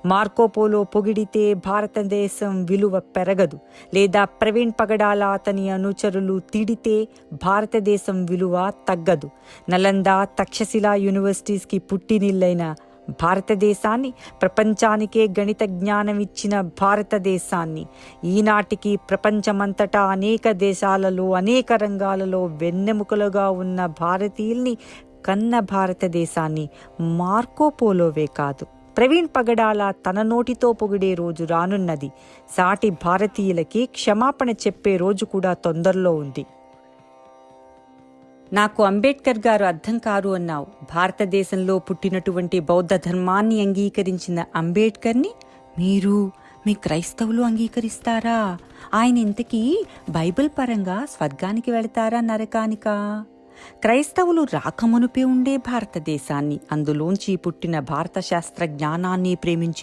Marco Polo పొగిడితే భారతదేశం విలువ పెరగదు, లేదా ప్రవీణ్ పగడాల అతని అనుచరులు తిడితే భారతదేశం విలువ తగ్గదు. నలంద, తక్షశిల యూనివర్సిటీస్కి పుట్టినిల్లైన భారతదేశాన్ని, ప్రపంచానికే గణిత జ్ఞానం ఇచ్చిన భారతదేశాన్ని, ఈనాటికి ప్రపంచమంతటా అనేక దేశాలలో అనేక రంగాలలో వెన్నెముకలుగా ఉన్న భారతీయుల్ని కన్న భారతదేశాన్ని మార్కోపోలోవే కాదు, ప్రవీణ్ పగడాల తన నోటితో పొగిడే రోజు రానున్నది. సాటి భారతీయులకి క్షమాపణ చెప్పే రోజు కూడా తొందరలో ఉంది. నాకు అంబేద్కర్ గారు అర్థం కారు అన్నావు. భారతదేశంలో పుట్టినటువంటి బౌద్ధ ధర్మాన్ని అంగీకరించిన అంబేద్కర్ని మీ క్రైస్తవులు అంగీకరిస్తారా? ఆయన ఇంతకీ బైబిల్ పరంగా స్వర్గానికి వెళతారా, నరకానికా? క్రైస్తవులు రాకమునుపే ఉండే భారతదేశాన్ని, అందులోంచి పుట్టిన భారత శాస్త్ర జ్ఞానాన్ని ప్రేమించి